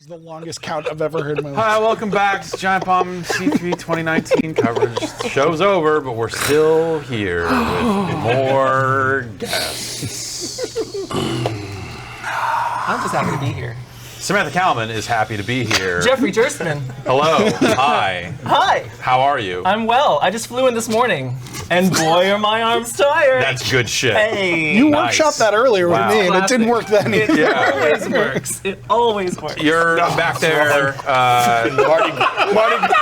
It's the longest count I've ever heard in my life. Hi, welcome back to Giant Bomb C3 2019 coverage. The show's over, but we're still here with more guests. I'm just happy to be here. Samantha Kalman is happy to be here. Jeff Gerstmann. Hello. Hi. Hi. How are you? I'm well. I just flew in this morning, and boy, are my arms tired. That's good shit. Hey. You Nice. workshopped that earlier with me, and it didn't work then either. It always works. It always works. You're back there. Marty.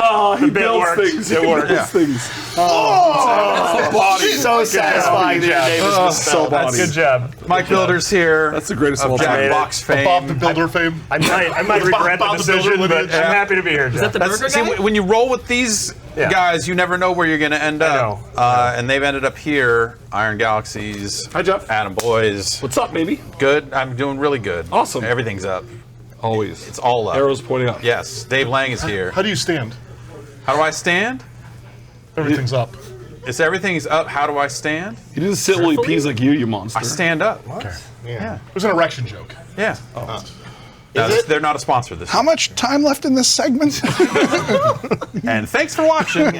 Oh, he builds things. It works. Yeah. Things. Body. So satisfying that your name is misspelled. That's good job. Mike Bilder's here. That's the greatest of all Jack time. Box fame. Bob the Builder fame. I might regret the decision, but I'm happy to be here, Is that Jeff. the burger See, guy? when you roll with these guys, you never know where you're going to end up. know. And they've ended up here. Iron Galaxies. Hi, Jeff. Adam Boys. What's up, baby? Good. I'm doing really good. Awesome. Everything's up. Always. It's all up. Arrows pointing up. Yes. Dave Lang is here. How do you stand? How do I stand? Everything's up. Everything's up. How do I stand? You didn't sit while he pees like you monster. I stand up. Okay. Yeah. It was an erection joke. Yeah. Is it? They're not a sponsor this How much time left in this segment? And thanks for watching.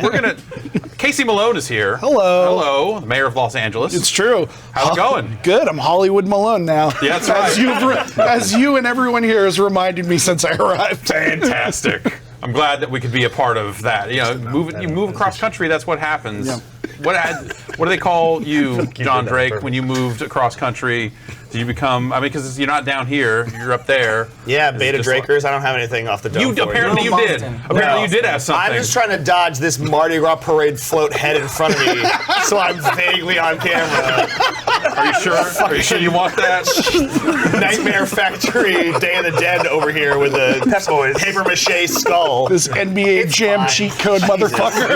Casey Malone is here. Hello. Hello, the mayor of Los Angeles. It's true. How's it going? Good. I'm Hollywood Malone now. Yeah, that's right. As you and everyone here has reminded me since I arrived. Fantastic. I'm glad that we could be a part of that. You know, you move across country, that's what happens. Yeah. What do they call you, John Drake, when you moved across country? Did you become, because you're not down here, you're up there. Yeah, It's beta just Drakers. I don't have anything off the dome. Apparently you did. Apparently you did have something. I'm just trying to dodge this Mardi Gras parade float head in front of me, so I'm vaguely on camera. Are you sure? Are you sure you want that? Nightmare Factory, Day of the Dead over here with a paper mache skull. This NBA Jam cheat code motherfucker.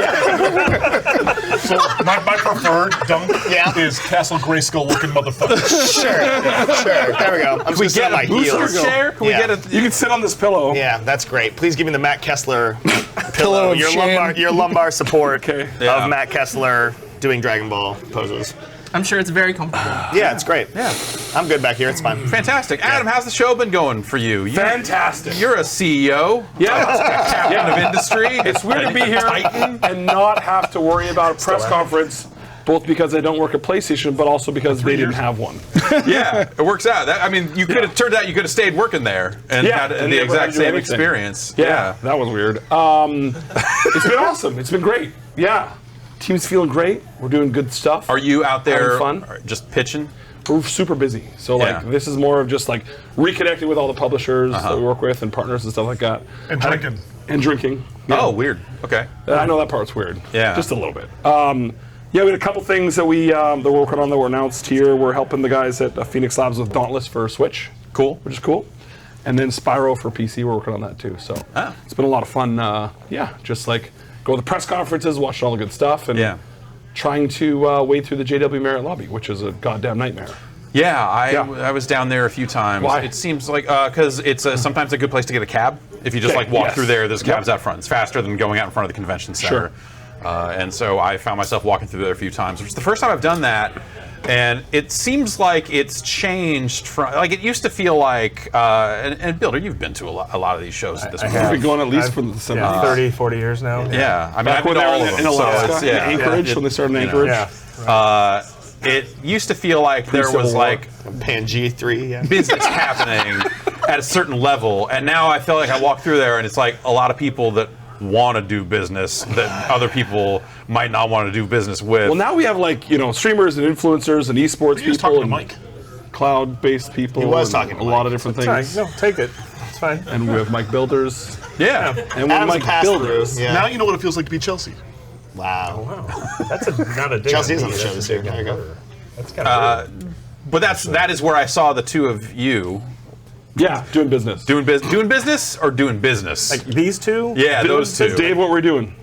So my preferred dunk is Castle Grayskull looking motherfucker. Sure. There we go. I'm just gonna sit on my heels. Chair? Can we get a? You can sit on this pillow. Yeah, that's great. Please give me the Matt Kessler Pillow pillow. of Your shame. lumbar support Yeah. of Matt Kessler doing Dragon Ball poses. I'm sure it's very comfortable. Yeah, it's great. Yeah. I'm good back here. It's fine. Fantastic. Adam, how's the show been going for you? Fantastic. You're a CEO. Yeah. Captain of industry. It's weird to be here and not have to worry about a press conference, both because I don't work at PlayStation, but also because they didn't have one. Yeah, it works out. You could have turned out you could have stayed working there and had and the never exact had to do same anything. experience. Yeah, that was weird. It's been awesome. It's been great. Yeah. Team's feeling great. We're doing good stuff. Are you out there Having fun? just pitching? We're super busy. So Yeah. this is more of just like reconnecting with all the publishers that we work with and partners and stuff like that. And drinking. And drinking. Yeah. Oh, weird. Okay. I know that part's weird. Yeah. Just a little bit. Yeah, we had a couple things that we're working on that were announced here. We're helping the guys at Phoenix Labs with Dauntless for Switch. Cool. Which is cool. And then Spyro for PC, we're working on that too. So it's been a lot of fun. Just like go to the press conferences, watching all the good stuff, and trying to wade through the JW Marriott lobby, which is a goddamn nightmare. Yeah, I was down there a few times. Why? It seems like because it's sometimes a good place to get a cab. If you just walk through there's cabs out front. It's faster than going out in front of the convention center. And so I found myself walking through there a few times, which is the first time I've done that. And it seems like it's changed from, like it used to feel like, and Bilder, you've been to a lot of these shows at this point. We've been going at least for the 30, 40 years now. Yeah, I mean, Back I've been when to they all were of them. in Alaska, So it's, Anchorage, when they started in Anchorage. It used to feel like there was like Pangea 3, business happening at a certain level, and now I feel like I walk through there and it's like a lot of people that want to do business that other people might not want to do business with. Well, now we have streamers and influencers and esports He was talking people to and Mike. cloud-based people. He was and talking to a lot Mike. of different Sorry, things. no, take it. It's fine. And we have Mike Bilders. Yeah. And with Adam's Mike a pass-through. Bilders. Yeah. Now you know what it feels like to be Chelsea. Wow. That's not a dig. Chelsea is on on the me. show That's this a year. dig There you on go. her. That's kind of But that is where I saw the two of you Yeah, doing business. doing business or doing business. like these two. Yeah, those two. Dave, what we're doing?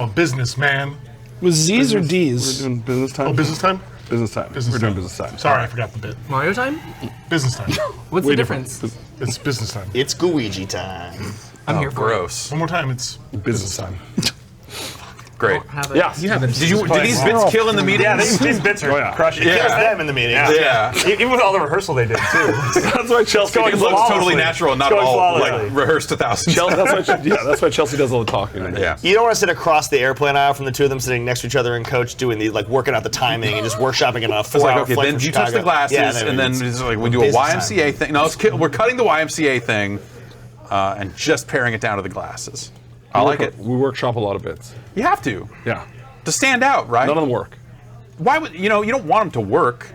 A businessman. Was Z's or We're D's? doing business time. Oh, business time? Business time. Business We're doing time. business time. Sorry, I forgot the bit. Mario time? Business time. What's Way the different. difference? It's business time. It's Guiji time. I'm here for it. Gross. One more time, it's Business time. Great. Yeah. Did these bits kill in the meetings? Yeah, these bits are crushing. It kills them in the meeting. Yeah. Even with all the rehearsal they did too. That's why Chelsea It looks totally natural, not Going all flawlessly. like rehearsed 1,000 that's why Chelsea does all the talking. Yeah. You don't want to sit across the airplane aisle from the two of them sitting next to each other and coach doing the working out the timing and just workshopping it on a 4-hour Okay, flight then from you touch Chicago. the glasses, Yeah, and then it's like we do a business YMCA thing. No, we're cutting the YMCA thing and just paring it down to the glasses. I like it. We workshop a lot of bits. You have to Yeah. stand out, right? None of them work. Why would you don't want them to work?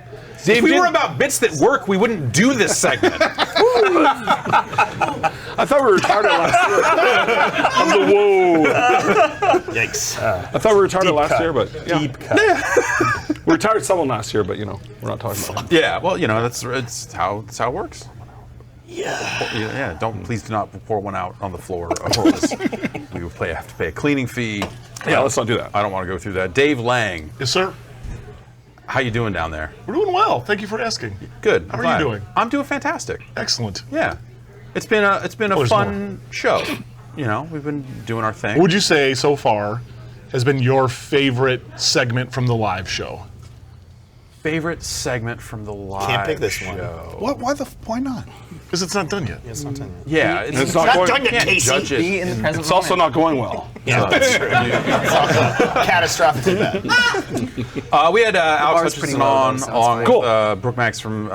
Dave If we did- were about bits that work, we wouldn't do this segment. I thought we were retarded last year. Whoa. Yikes. I thought we were retarded last cut. year, but yeah. Deep cut. We retired someone last year, but we're not talking about it. Yeah, well, that's how it works. Yeah. Please do not pour one out on the floor. Otherwise, we would have to pay a cleaning fee. Yeah, let's not do that. I don't want to go through that. Dave Lang, Yes, sir. how you doing down there? We're doing well. Thank you for asking. Good. How I'm are glad. you doing? I'm doing fantastic. Excellent. Yeah, it's been a there's fun show. We've been doing our thing. What would you say so far has been your favorite segment from the live show? Favorite segment from the live Can't pick this one. show? Why not? Because it's not done yet. It's not done. Yeah, It's not Not going. done yet, can't Casey. judge Be it. in the present It's also moment. not going well. Yeah, that's true. Catastrophically bad. We had Alex bar's pretty Hutchinson low, on, though, so along it's with fine. Brooke Max from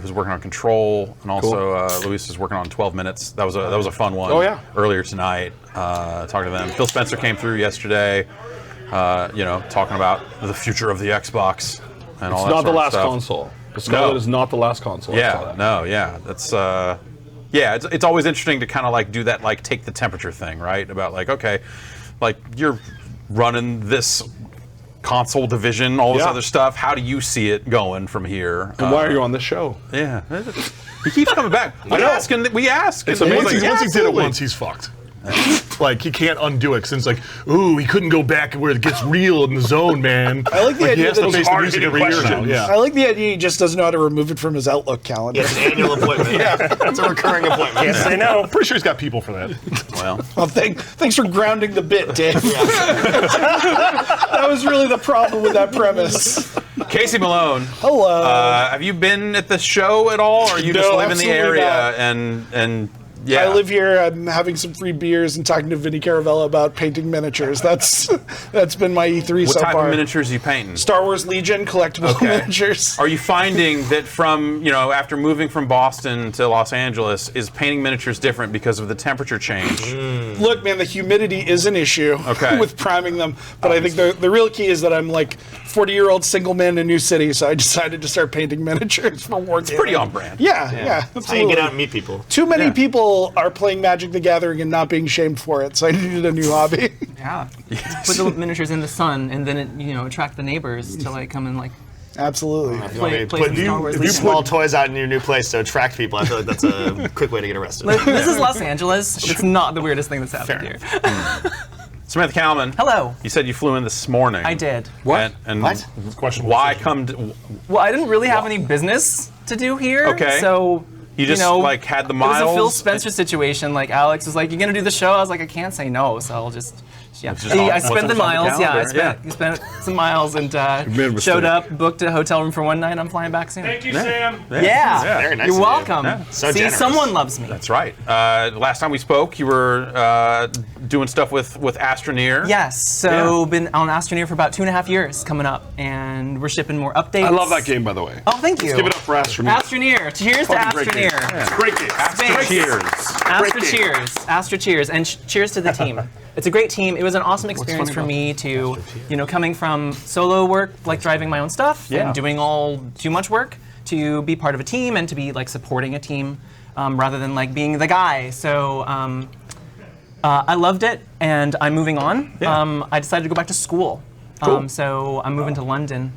who's working on Control, and also Luis is working on 12 Minutes. That was a fun one. Oh, yeah. Earlier tonight, talking to them. Phil Spencer came through yesterday. Talking about the future of the Xbox and all It's that. not the sort of last stuff. console. The Scarlet No. is not the last console. I saw Yeah, that. no, yeah, that's it's always interesting to kind of do that take the temperature thing, right? About okay, you're running this console division, all this Yeah. other stuff. How do you see it going from here? And why are you on this show? Yeah, he keeps coming back. We ask. It's and amazing. Once he did it absolutely. once, he's fucked. He can't undo it since ooh, he couldn't go back where it gets real in the zone, man. I like the he idea has to that face the hard-hitting music every year now. questions. Yeah. I like the idea he just doesn't know how to remove it from his Outlook calendar. It's an annual appointment. Yeah. It's a recurring appointment. Can't say no. Pretty sure he's got people for that. Well, Well, thanks for grounding the bit, Dave. That was really the problem with that premise. Casey Malone. Hello. Have you been at the show at all, or you just No, live in the absolutely area not. and yeah? I live here. I'm having some free beers and talking to Vinny Caravella about painting miniatures. That's been my E3 What so type far. of miniatures are you painting? Star Wars Legion collectible miniatures. Are you finding that from, after moving from Boston to Los Angeles, is painting miniatures different because of the temperature change? Look, man, the humidity is an issue Okay. with priming them. But I think the real key is that I'm 40-year-old single man in a new city, so I decided to start painting miniatures for war. It's Pretty on brand. Yeah, That's how you absolutely. get out and meet people. Too many people are playing Magic the Gathering and not being shamed for it, so I needed a new hobby. Yeah. Put the miniatures in the sun, and then it attract the neighbors to come and Absolutely. play Put some Star Wars. if you small toys out in your new place to attract people, I feel like that's a quick way to get arrested. This is Los Angeles. It's not the weirdest thing that's happened here. Samantha Kalman. Hello. You said you flew in this morning. I did. What? And What? Questionable why decision. come to, Well, I didn't really have any business to do here. Okay. So you just had the it miles? was a Phil Spencer situation. Alex was like, "You gonna do the show?" I was like, "I can't say no, so I'll just." Yeah, It's just on- I what's spent the on the miles. Yeah, I calendar, spent some miles and made a mistake. showed up, booked a hotel room for one night. I'm flying back soon. Thank you, Sam. Yeah, Very nice you're of you. welcome. Yeah. So See, generous. someone loves me. That's right. Last time we spoke, you were doing stuff with Astroneer. Yes, so been on Astroneer for about 2.5 years coming up, and we're shipping more updates. I love that game, by the way. Oh, thank you. Give it up for Astroneer. Astroneer. Cheers to Fucking great game. Astroneer. Great game. Thanks. Cheers. Astra cheers. Astra cheers. And cheers to the team. It's a great team. It was an awesome experience for me to, coming from solo work, driving my own stuff and doing all too much work, to be part of a team and to be supporting a team rather than being the guy. So I loved it, and I'm moving on. Yeah. I decided to go back to school. Cool. So I'm moving to London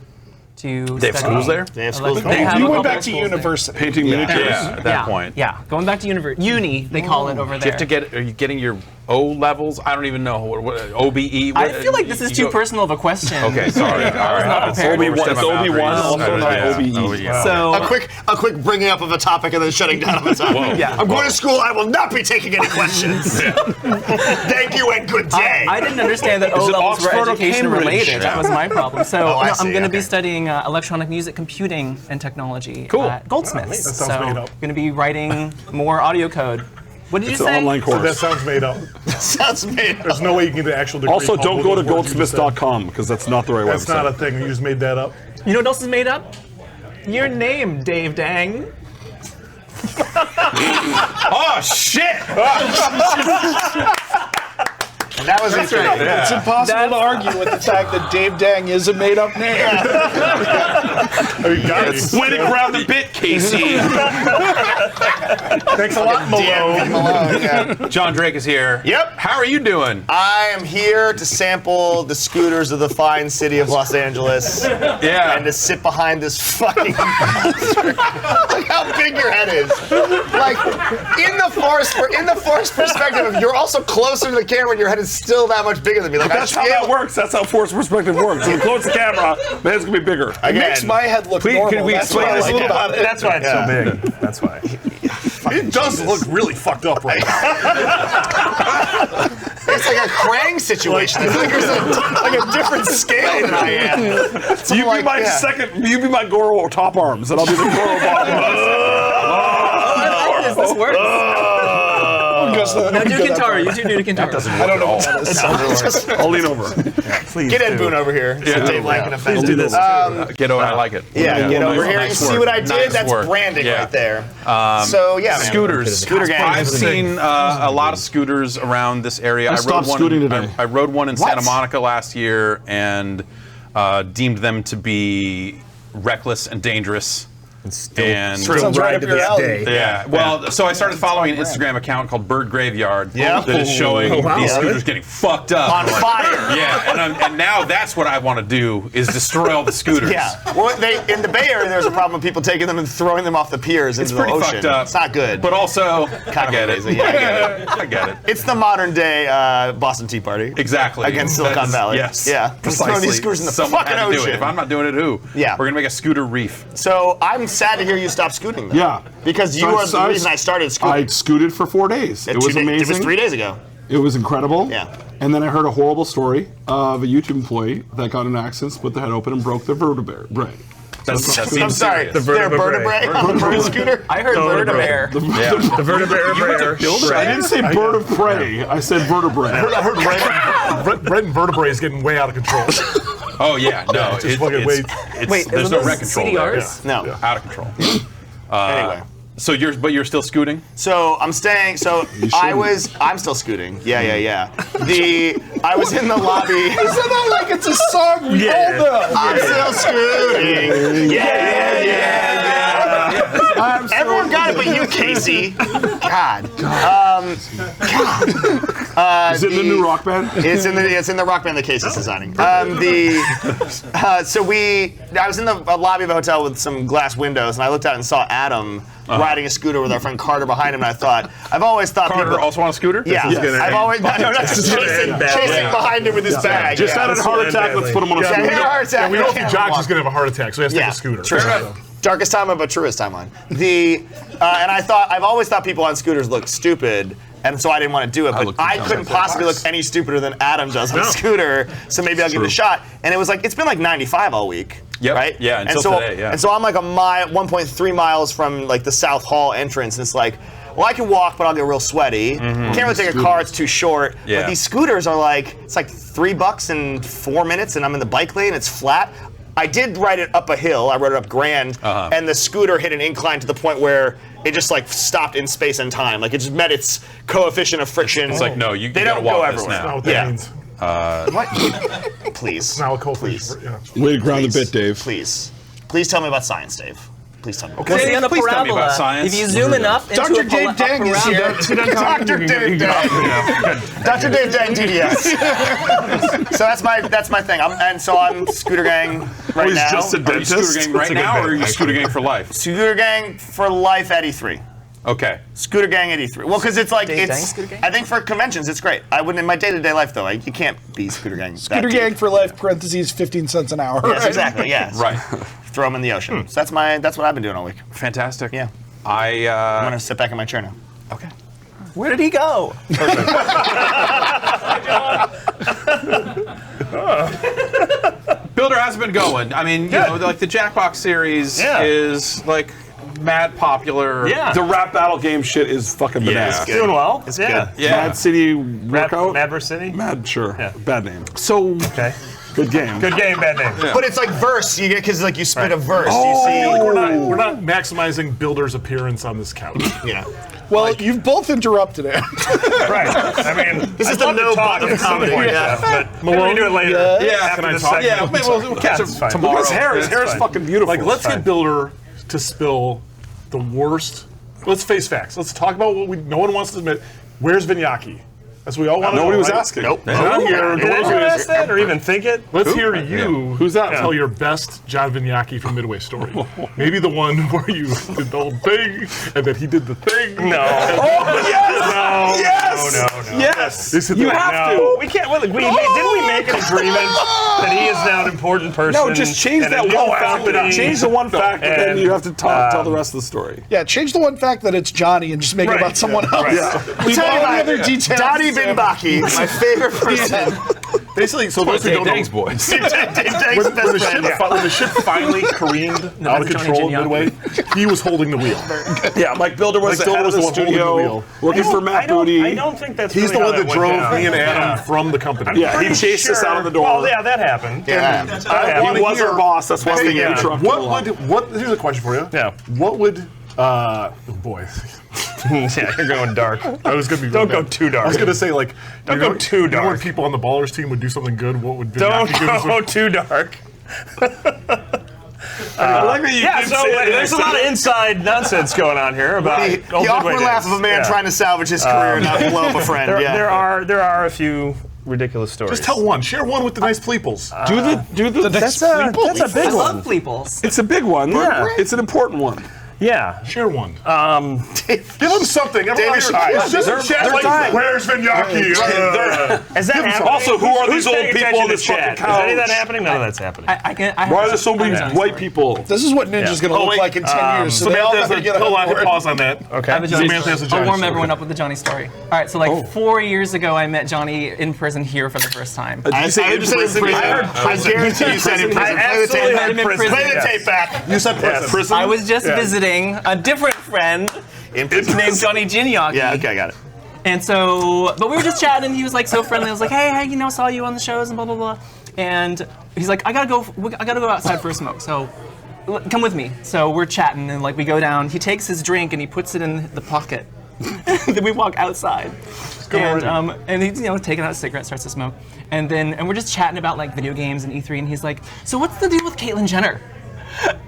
to They have study schools there? They have schools They there? have You a went couple back of to schools there. University. Yeah. Painting miniatures. Yeah, at that point. Yeah, going back to uni. They call it over Do you there. have to get? Are you getting your O levels? I don't even know what OBE. I feel like this is too personal of a question. Okay, sorry. All right. not prepared. It's OB1, also not OBE. Yeah. So A quick bringing up of a topic and then shutting down of a topic. Yeah. I'm going to school. I will not be taking any questions. Thank you and good day. I didn't understand that O it levels were Oxford or education Cambridge? related. That was my problem. So I I'm see, going to be okay. studying electronic music computing and technology Cool. at Goldsmiths. That sounds so made up. I'm going to be writing more audio code. What did It's you an say? online That course. sounds made up. Sounds made up. There's no way you can get the actual degree. Also, don't go to called those words you just said. goldsmiths.com because that's not the right That's website. not a thing. You just made that up. You know what else is made up? Your name, Dave Dang. Oh shit! And that was right. It's impossible to argue with the fact that Dave Dang is a made-up name. Oh, you got it. Way to ground the bit, Casey. Thanks a lot, Malone. Malone, yeah. John Drake is here. Yep. How are you doing? I am here to sample the scooters of the fine city of Los Angeles Yeah. and to sit behind this fucking monster. Look how big your head is. Like in the forced perspective, you're also closer to the camera and your head is still that much bigger than me. Like That's how that works. That's how forced perspective works. When you close the camera, the head's gonna be bigger. It Again, makes my head look Please, normal. can we That's explain what I this a like little about it. That's why it's so big. That's why. It does look really fucked up right now. it's like a Krang situation. I feel like there's like a different scale than I am. You be my second. You be my Goro top arms, and I'll be the Goro bottom arms. This works. Now do Kintaro. You two do Kintaro. I don't know what that is. I'll lean over. Please Get Ed Boon over here. So Dave Lang can offend Please do this. Get over. I like it. Yeah, get over here. Nice You see work. what I did? Nice That's work. branding Yeah. right there. So yeah, man. Scooters. Scooter gang. I've seen a lot of scooters around this area. I stopped scooting today. I rode one in Santa Monica last year and deemed them to be reckless and dangerous. And Sounds right up your alley. yeah. Well, so I started following an Instagram account called Bird Graveyard Yeah. that is showing these scooters getting fucked up. On fire. Yeah, and now that's what I want to do is destroy all the scooters. Yeah. Well, in the Bay Area, there's a problem with people taking them and throwing them off the piers It's into the pretty ocean. fucked up. It's not good. But also, Kind I get of it. amazing. Yeah, I get it. I get it. It's the modern day Boston Tea Party. Exactly. Against Silicon That's- Valley. Yes. Yeah. Precisely. Throwing these scooters in the Someone fucking had to do ocean. it. If I'm not doing it, who? Yeah. We're gonna make a scooter reef. So I'm sad to hear you stop scooting. Though. Yeah. Because you are the reason I started scooting. I scooted for 4 days. It was amazing. It was 3 days ago. It was incredible. Yeah. And then I heard a horrible story of a YouTube employee that got in an accident, split their head open, and broke their vertebrae. I'm seems sorry. serious. There a vertebrae on the bird scooter? I heard bird of air. The vertebrae. I didn't say bird of prey. I said vertebrae. I heard red and vertebrae is getting way out of control. Oh yeah, no. Just fucking wait. Wait, there's no rent control there. CDRs? No. Out of control. Anyway. So you're still scooting? So I'm staying. So I'm still scooting. Yeah. I was in the lobby. Isn't that like it's a song we all know? I'm still scooting. Yeah. Everyone got it but you, Casey. God. Is it in the new rock band? It's in the rock band that Casey's designing. I was in the lobby of a hotel with some glass windows, and I looked out and saw Adam riding a scooter with our friend Carter behind him, and I thought, I've always thought Carter people. also on a scooter? Yeah, I've always not chasing behind him with his bag. Just had a heart attack. Let's put him on a Yeah, scooter. he had a heart attack. We know if he Can't jogs, walk. he's gonna have a heart attack, so he has to take a scooter. True. So. Darkest timeline, but truest timeline. And I've always thought people on scooters look stupid, and so I didn't want to do it. But I couldn't possibly look any stupider than Adam does on a scooter, so maybe I'll give it a shot. And it was like, it's been like 95 all week. Yep. Right? Yeah, until today, yeah. And so I'm like 1.3 miles from like the South Hall entrance, and it's like, well, I can walk, but I'll get real sweaty. Can't really take a car; it's too short. Yeah. But these scooters are like, it's like $3 in 4 minutes, and I'm in the bike lane. It's flat. I did ride it up a hill. I rode it up Grand, and the scooter hit an incline to the point where it just like stopped in space and time. Like it just met its coefficient of friction. It's like, no, you they gotta don't go walk this everywhere. now. That's what that means. What? Please. Now a cold Please. Yeah. Way to ground the bit, Dave. Please tell me about science, Dave. Please tell me. Okay. See, on a Please tell me about parabola, science. if you zoom enough into Dr. a Dave Dang is here. Dr. Dave Dang. Dr. Dave Dang DDS. So that's my thing. I'm Scooter Gang right he's now. just a Are you dentist. Scooter Gang right now, or are you Scooter Gang for life? Scooter Gang for life at E3. Okay. Scooter Gang at E3. Well, because it's like Dave Dang it's. Scooter Gang? I think for conventions it's great. I wouldn't in my day-to-day life though. Like, you can't be Scooter Gang. Scooter Gang for life, parentheses, 15 cents an hour. Yes, right? exactly. Yes. Right. Throw them in the ocean. So that's what I've been doing all week. Fantastic. Yeah. I'm I'm gonna sit back in my chair now. Okay. Where did he go? Builder has been going. I mean, you know, like the Jackbox series is like mad popular. Yeah. The rap battle game shit is fucking bananas. it's good. Doing well. It's yeah. good. Yeah. Mad City Workout. Mad vs. City? Mad, sure. Yeah. Bad name. So, Okay. good game. Good game, bad name. But it's like verse. You get because like you spit a verse. I You feel like see. we're not maximizing Builder's appearance on this couch. Yeah. Well, you've both interrupted him. Right. I mean, This is I'd the love to no talk button at of some comedy. point, Yeah. Jeff, but maybe we do it later. Yeah. After Can I this talk? segment. Yeah, maybe we'll catch That's him fine. tomorrow. His hair is fine. fucking beautiful. Like, let's Fine. get Builder to spill the worst. Let's face facts. Let's talk about what no one wants to admit. Where's Vignacchi? That's what we all want to know. Nobody was right? asking. Nope. Not here. Did anyone ask that or even think it? Let's hear you. Who's that? Tell your best John Vignacchi from Midway story. Maybe the one where you did the whole thing and then he did the thing. No. Oh, yes! No. Yes! No. Yes! This is You the- have No, to. we can't. Didn't we make an agreement that he is now an important person? No, just change and a that new one fact. company? Change the one fact, and then And, you have to tell the rest of the story. Yeah, change the one fact that it's Johnny and just make it Right, about someone else. right. Yeah. Leave Tell you all the my- other details. Donnie Bimbaki, my favorite person. Basically, so those who Dave don't Dang's know, boys. Dave Dang's when the best friend. ship when the ship finally careened out of that's Johnny control in Geniacchi. Midway, he was holding the wheel. Yeah, Mike Bilder was Mike the head Bilder of the was the one holding the studio, wheel. working for Matt Booty. I don't think that's He's really the how one that went drove down. me and Adam Yeah. from the company. Yeah, he Pretty chased us sure- out of the door. Well, yeah, that happened. Yeah. He was our boss. That's why we Yeah. gave truck to the lot. Here's a question for you. Yeah. What would oh boy. Yeah, you're going dark. I was gonna be Don't real go bad. too dark. I was gonna say like Don't you go know- too You know when dark. people on the Ballers team would do something good, what would Don't Vignacchi give us? go too dark. I like that you Yeah, did so say that. there's a lot of inside nonsense going on here about The old awkward Midway laugh days. of a man Yeah. trying to salvage his career and not blow up a friend. There, Yeah. there are a few ridiculous stories. Just tell one. Share one with the nice pleeples. Do the That's a big I one. love Fleeples. It's a big one. Yeah. It's an important one. Yeah. Share one. Give him something. Everyone David here, should- it's just a chat like, dying. where's Vignacchi? Is that happening? Also, who are Who's these old paying people attention on to this fucking chat? Is any of that couch? happening? None of that's happening. I Why are there so many white people? This is what Ninja's going to look wait. like in 10 years. So they all Samantha gotta has get a, hold on, on board. pause on that. Okay. I have a Johnny Samantha has a story. I'll Johnny warm story. everyone up with the Johnny story. All right, so like 4 years ago, I met Johnny in prison here for the first time. Did you say I in just said in prison? prison. I guarantee you said in prison. I Play the tape absolutely back. heard prison. Play the Yes. tape back. You said prison. Prison? I was just visiting a different friend In prison. named Johnny Geniacchi. Yeah, okay, I got it. And so, but we were just chatting. He was like so friendly. I was like, hey, you know, saw you on the shows and blah blah blah. And he's like, I gotta go outside for a smoke. So come with me. So we're chatting and like we go down. He takes his drink and he puts it in the pocket. Then we walk outside. And he's taking out a cigarette, starts to smoke. And we're just chatting about like video games and E3. And he's like, so what's the deal with Caitlyn Jenner?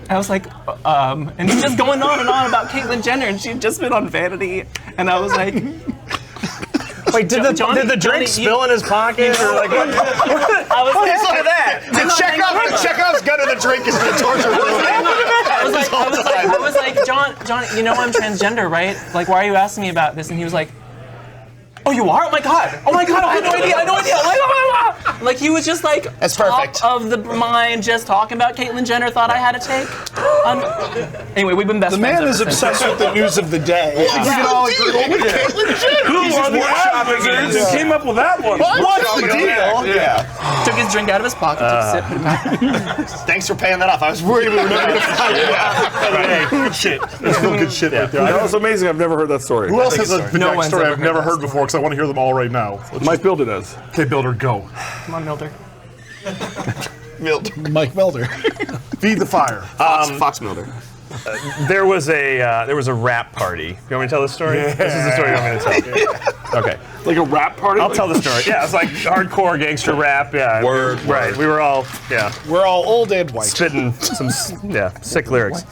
I was like, and he's just going on and on about Caitlyn Jenner, and she'd just been on Vanity, and I was like, Wait, did the drink Johnny, spill in his pocket? Or like, what? I was like, Look at that. The Chekhov's gun of the drink is the torture. I was like, John, you know I'm transgender, right? Like, why are you asking me about this? And he was like, oh, you are? Oh my god! I had no idea! Like he was just like That's top perfect. of the mind, just talking about Caitlyn Jenner. Thought I had a take. Anyway, we've been best The friends man is ever since. obsessed with the news of the day. I think we can all agree. Who are the ad wizards who came up with that one? What's the deal? Yeah. Took his drink out of his pocket, took a sip, put it back. Thanks for paying that off. I was worried we were never going to find it out. Hey, good shit. That's real good shit right there. That was amazing. I've never heard that story. Who else has a No Vignacchi one's story ever I've heard never that heard before? Because I want to hear them all right now. Mike Bilder does. Okay, Builder, go. Come on, Milder. Mike Bilder. Feed the fire. Fox Mulder. there was a rap party. You want me to tell this story? This is the story you want me to tell. Okay. Like a rap party? I'll tell the story. Yeah, it's like hardcore gangster rap. Yeah. Right. We were all, We're all old and white. spitting some, sick lyrics.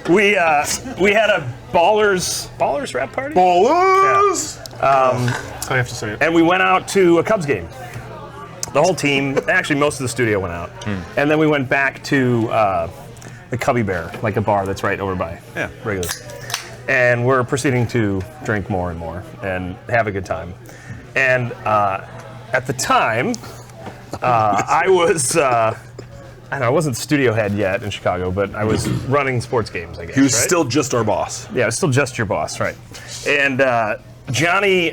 we had a ballers rap party. Ballers! I have to say it. And we went out to a Cubs game. The whole team, actually most of the studio went out. And then we went back to the Cubby Bear, like a bar that's right over by Regular. And we're proceeding to drink more and more and have a good time. And at the time, I was, I don't know, I wasn't studio head yet in Chicago, but I was running sports games, I guess. He was right? still just our boss. Yeah, I was still just your boss, right. And Johnny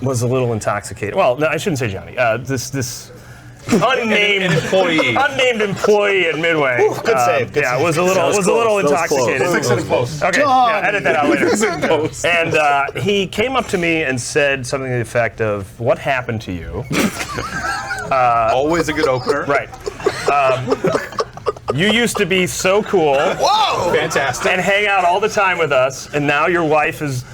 was a little intoxicated. Well, no, I shouldn't say Johnny. This unnamed employee at Midway. Ooh, good save. Good save. Was a little intoxicated. Fix it in post. Okay, yeah, edit that out later. And he came up to me and said something to the effect of, "What happened to you?" Always a good opener. Right. You used to be so cool. Whoa! Fantastic. And hang out all the time with us, and now your wife is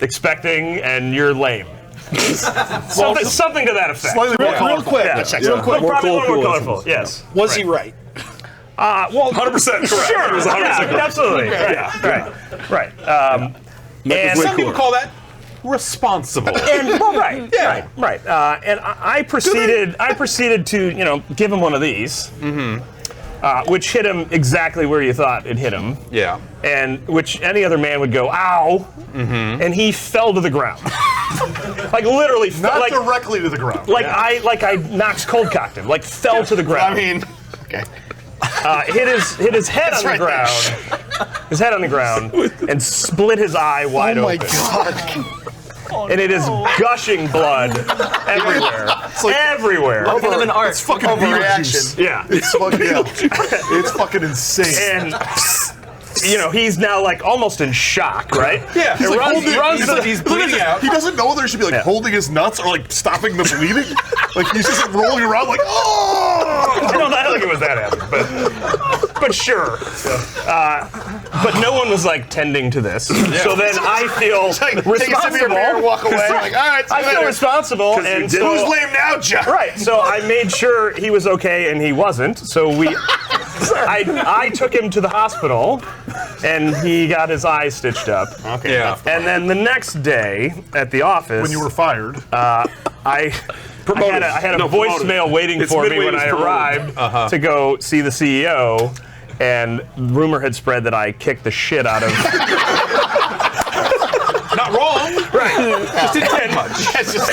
expecting, and you're lame. Something to that effect. Slightly more Real quick. Real quick. Probably a little more colorful. Yes. Was he right? Well, 100% correct. Sure. It was 100% correct. Absolutely. Right. And Some people call that responsible. right. And I proceeded to give him one of these, which hit him exactly where you thought it hit him. Yeah. And which any other man would go, ow, and he fell to the ground. Like literally, Not directly to the ground. I Knox cold cocked him, like fell to the ground. I mean, okay. Hit his head on the ground. His head on the ground and split his eye wide Oh my open. God. And it is gushing blood everywhere. Everywhere. What kind of an art? It's fucking Beetlejuice. Yeah. It's fucking, it's fucking insane. And he's now like almost in shock, right? Yeah. He's like he's bleeding out. He doesn't know whether he should be like holding his nuts or like stopping the bleeding. Like he's just like rolling around like, oh! I don't think it was that heavy, but sure. But no one was like tending to this. So then I feel Take a sip of your beer, responsible. walk away. Like, all right, I feel responsible, and who's so, lame now, Jeff? right. So I made sure he was okay, and he wasn't. So I took him to the hospital, and he got his eye stitched up. Okay. Yeah. And then the next day at the office, When you were fired. I had a voicemail waiting for me when I arrived to go see the CEO, and rumor had spread that I kicked the shit out of. Not wrong. Right. Just didn't take much. It's just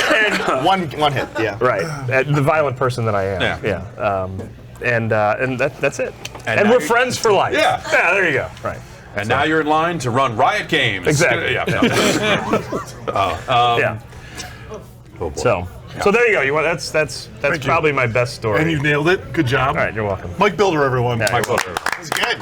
one hit. Yeah. Right. The violent person that I am. Yeah. And that's it. And And now we're you- friends for life. Yeah. Yeah. There you go. Right. And now you're in line to run riot games. Exactly. Yeah. Yeah. So there you go. You want that's probably my best story. And you nailed it. Good job. All right. You're welcome. Mike Bilder, everyone. Yeah, Mike you're Bilder. That's good.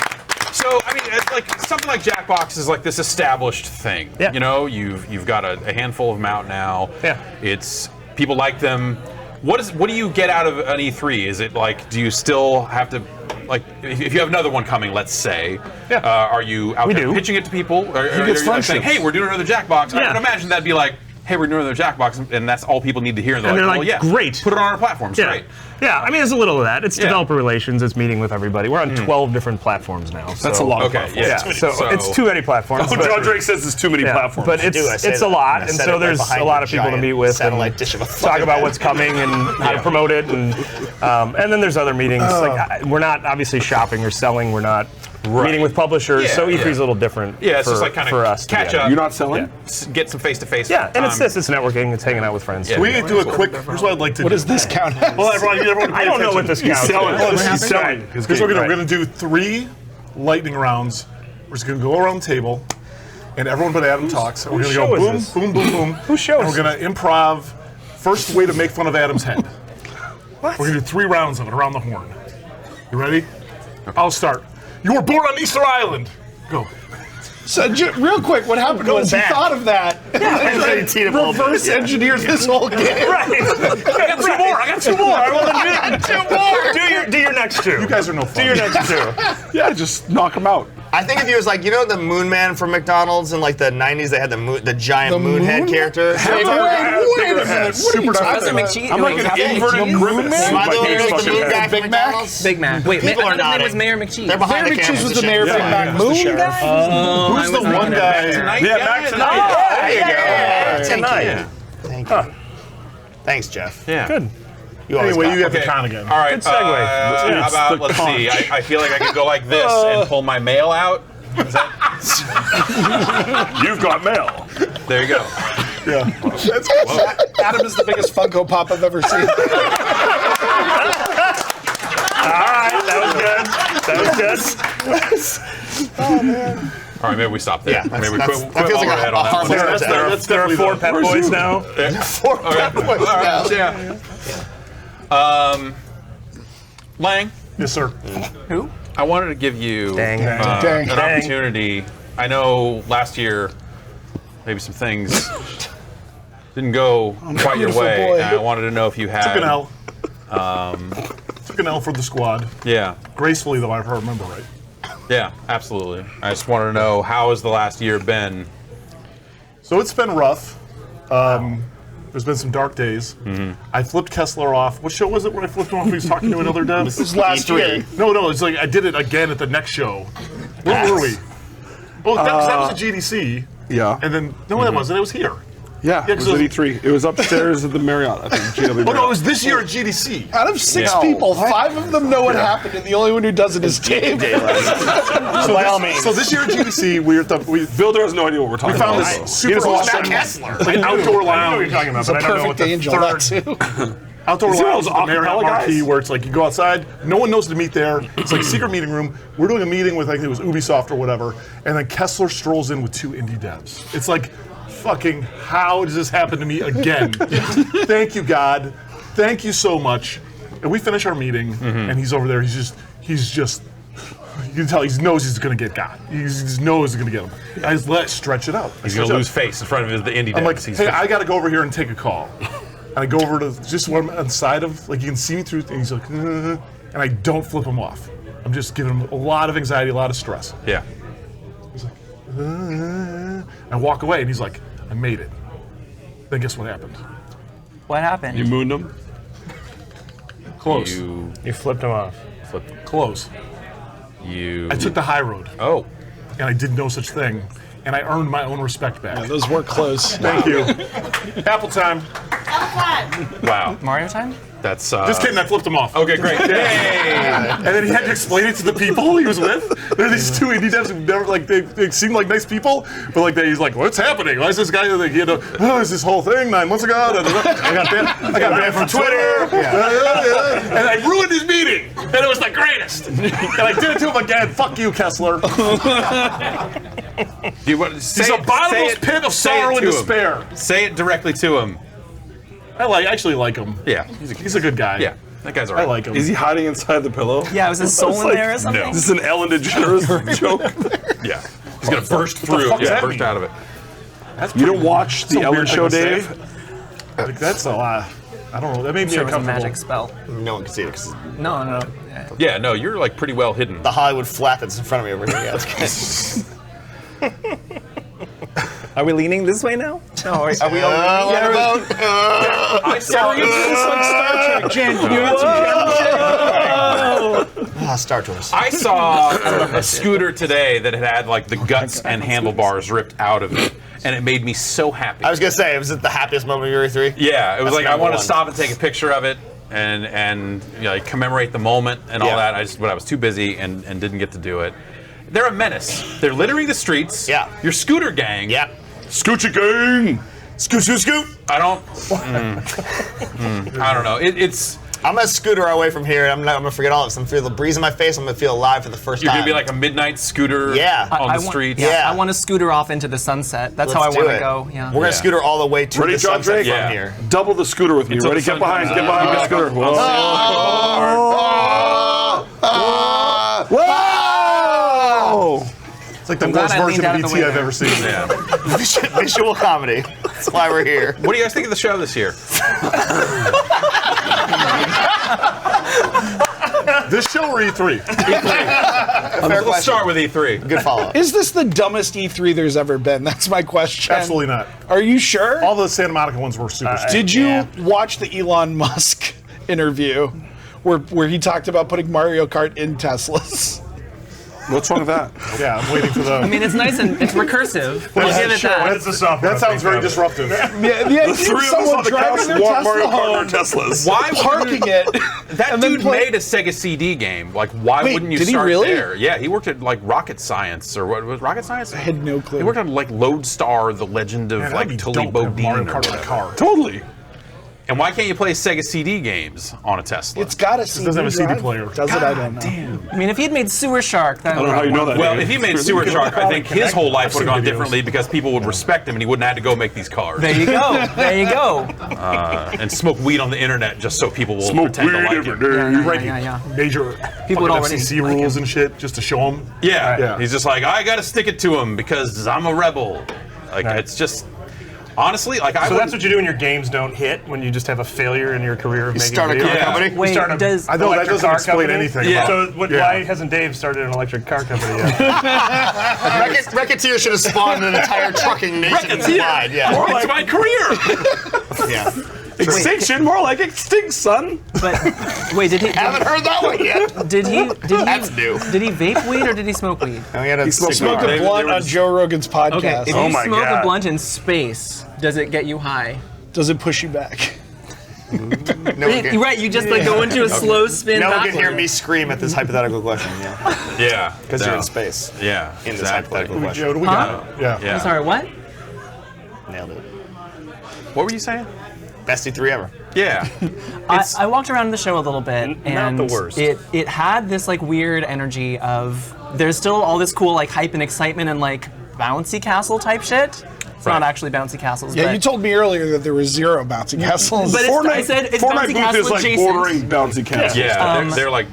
So I mean, it's like something like Jackbox is like this established thing. Yeah. You've got a handful of them out now. Yeah. It's people like them. What do you get out of an E3? Is it like, do you still have to, like, if you have another one coming, let's say, are you out there pitching it to people? Are you like saying, hey, we're doing another Jackbox? I would imagine that'd be like, hey, we're doing another Jackbox, and that's all people need to hear. And they're like, well, yeah, great. Put it on our platforms, Yeah. great. Yeah, I mean, there's a little of that. It's developer relations. It's meeting with everybody. We're on 12 different platforms now. That's a lot of Okay, platforms. yeah. So it's too many platforms. Oh, John Drake says there's too many platforms. But it's a lot, and so there's a lot of people to meet with and Satellite dish of a talk fucking about head. what's coming and how to promote it, and then there's other meetings. Like we're not obviously shopping or selling. We're not meeting with publishers. Yeah, so E3 is a little different. Yeah, it's for, just like kind for of us. catch together. up. You're not selling? Yeah. Get some face-to-face. Yeah, and time. it's networking. It's hanging out with friends. Yeah. too. We need to do a quick. Here's what I'd like to do. What does this count as? Well, everyone I don't know what this counts. He's selling. Here's what we're Right. going to do 3 lightning rounds. We're just going to go around the table, and everyone but Adam talks. And we're going to show go is boom, this? boom, boom, boom. Whose show And is we're going to improv. First way to make fun of Adam's head. What? We're going to do 3 rounds of it around the horn. You ready? I'll start. You were born on Easter Island. Go. So, real quick, what happened was he back. thought of that and then reverse engineered this whole game. Right. I got 2 more. I got 2 more. I want to do 2 more. Do your next 2. You guys are no fun. Do your next 2. Yeah, just knock them out. I think if he was like, you know, the Moon Man from McDonald's in like the '90s, they had the giant moon head character. Wait a minute. Super Professor McCheese. I'm like an inverted grimace. Am I the only the moon guy from Big Mac? McDonald's? Big Mac. Wait, People I are thought his name nodding. was Mayor McCheese. They're behind Mayor the camera. McCheese was It's the mayor of Big Mac. Moon guy? Who's the one guy? Yeah, Max tonight. There you go. Tonight. Thank you. Thanks, Jeff. Yeah. Good. You always Anyway, got you have it. the con again. All right. Good segue. How about, let's see. I feel like I could go like this and pull my mail out. Is that, You've got mail. there you go. Adam is the biggest Funko Pop I've ever seen. All right, that was good. All right, maybe we stop there. Yeah, maybe we that's- quit that feels like overhead a on that one. harmless mistake. There are 4 pet boys now. Four Pep Boys. Yeah. Lang, Yes, sir. Who? I wanted to give you Dang. Dang. an opportunity. I know last year maybe some things didn't go quite your beautiful way. boy. And I wanted to know if you had. Took an L. Took an L for the squad. Yeah, Gracefully, though, if I remember right. yeah, absolutely. I just wanted to know, how has the last year been? So it's been rough. There's been some dark days. I flipped Kessler off. What show was it where I flipped him off? He was talking to another dev. This is last year. No, it's like I did it again at the next show. Where were we? Well, that was a GDC. Yeah. And then, no, that wasn't. It was here. Yeah, it was because at E3. It was upstairs at the Marriott, I think. GW Oh, no, it Marriott. was this year at GDC. Out of 6 Yeah. people, 5 of them know what happened, and the only one who doesn't is Dave. So by all means. So this year at GDC, we Builder has no idea what we're talking found about. this super Matt awesome Kessler. like outdoor lounge. I know what you're talking about, It's a but I don't know what perfect the angel, that too. Outdoor Is it lounge those at the Marriott acapella Marquee guys? where it's like you go outside, no one knows to meet there. It's like a secret meeting room. We're doing a meeting with, like, it was Ubisoft or whatever, and then Kessler strolls in with 2 indie devs. It's like, fucking, how does this happen to me again? Thank you, God. Thank you so much. And we finish our meeting, and he's over there. He's just. You can tell he knows he's gonna get got. He just knows he's gonna get him. I just let stretch it out. He's going to lose face in front of the indie I'm like, devs. hey, I gotta go over here and take a call. And I go over to just where I'm on the side of, like, you can see me through, and he's like, and I don't flip him off. I'm just giving him a lot of anxiety, a lot of stress. Yeah. I walk away, and he's like, I made it. Then guess what happened? What happened? You mooned him? Close. You You flipped him off. flipped. Close. You. I took the high road, Oh. and I did no such thing. And I earned my own respect back. Those were close. Thank you. Apple time. Wow. Mario time? That's. Just kidding, I flipped him off. Okay, great. And then he had to explain it to the people he was with. There are these 2 indie devs who never, like, they seem like nice people, but like he's like, what's happening? Why is this guy like, it's this whole thing 9 months ago? Da, da, da. I got banned from Twitter. And I ruined his meeting. And it was the greatest. And I did it to him again. Fuck you, Kessler. Do you want, He's a bottomless pit of sorrow and despair. Say it directly to him. I actually like him. Yeah. He's a good guy. Yeah. That guy's I alright. like him. Is he hiding inside the pillow? Yeah, was his soul in there or something? no. Is this an Ellen DeGeneres joke? Yeah. He's gonna burst through. fuck does Yeah, that burst mean? out of it. You don't watch the a Ellen weird Show, thing to Dave? say. Like, that's a lot. I don't know. That made me Sure, it was a uncomfortable. magic spell. No one can see it because No. Yeah, no, you're like pretty well hidden. the Hollywood flat that's in front of me over here. Yeah, that's good. Are we leaning this way now? No, are we all What about? I saw you. Star Tours. I saw a scooter today that had like the guts and handlebars ripped out of it, and it made me so happy. I was gonna say, was it the happiest moment of your E3? Yeah, it was That's like I number wanted to one. stop and take a picture of it and you know, like commemorate the moment and all Yeah. that. But I was too busy and didn't get to do it. They're a menace. They're littering the streets. Yeah. Your scooter gang. Yeah. Scoochie gang! Scoot, scoot, scoot. I don't. I don't know. It's. I'm gonna scooter away from here. I'm gonna forget all of this. I'm gonna feel the breeze in my face. I'm gonna feel alive for the first You're time. gonna be like a midnight scooter. Yeah. On I the want- streets. Yeah. I want to scooter off into the sunset. That's how I Let's want do to it. go. Yeah. We're gonna Yeah. scooter all the way to Ready, the John sunset Drake? from Yeah. here. Double the scooter with me. Until Ready? the Get sun behind. comes Get up. behind the scooter. Whoa. It's like the I'm glad worst I leaned version out of of the ET way I've there. ever seen. Yeah. Visual comedy. That's why we're here. What do you guys think of the show this year? This show or E3? Let's start with E3. Good follow-up. Is this the dumbest E3 there's ever been? That's my question. Absolutely not. Are you sure? All the Santa Monica ones were super stupid. Did you watch the Elon Musk interview where he talked about putting Mario Kart in Teslas? What's wrong with that? Yeah, I'm waiting for the. I mean, it's nice and it's recursive. I'll give it that. That sounds very disruptive. Yeah, someone driving their Tesla home, Teslas. Why parking it. That and then dude play- made a Sega CD game. Like, why Wait, wouldn't you did he start really? there? Yeah, he worked at like Rocket Science or what was Rocket Science? I had no clue. He worked on like Lodestar, the Legend of like Tully Bodine. Mario or Kart in a whatever. car. Totally. And why can't you play Sega CD games on a Tesla? It's got a CD doesn't have a CD drive. player. Does it? I don't know. I mean, if he'd made Sewer Shark, that I don't know how you know that. Well, Dave. if he made Sewer Shark, I think his whole life would have gone videos. differently because people would respect him and he wouldn't have to go make these cars. There you go. There you go. And smoke weed on the internet just so people will Smoke pretend to weed like every him. day. Yeah. Major People would already FCC like rules him. and shit just to show them. Yeah. Yeah. He's just like, I gotta stick it to him because I'm a rebel. Like, it's just, honestly, like, I So wouldn't- that's what you do when your games don't hit, when you just have a failure in your career of making Start a video car games? company? You Wait, start a does I know that electric doesn't car explain company? anything. Yeah. about- So why hasn't Dave started an electric car company yet? Racketeer should have spawned an entire trucking nationwide. Yeah. it's my career! Yeah. Extinction, more like extinct, son. But wait, did he? Haven't heard that one yet. Did he? That's new. Did he vape weed or did he smoke weed? And we had a Smoked cigar. a blunt on Joe Rogan's podcast. Okay, if Oh you my smoke God. a blunt in space, does it get you high? Does it push you back? No one can, You're right. You just like go into a slow spin. no one can hear backward. me scream at this hypothetical question. Yeah. Yeah. Because you're in space. Yeah. In this exactly. hypothetical question. Joe, do we got it? Yeah. Yeah. I'm sorry. What? Nailed it. What were you saying? Best E3 ever. Yeah. I walked around the show a little bit, and the worst. It had this like weird energy of there's still all this cool like hype and excitement and like bouncy castle type shit. It's not actually bouncy castles. Yeah, but, you told me earlier that there was zero bouncy castles. But it's, I said it's Fortnite bouncy booth castle is like adjacent. bordering bouncy castle. Yeah. they're like,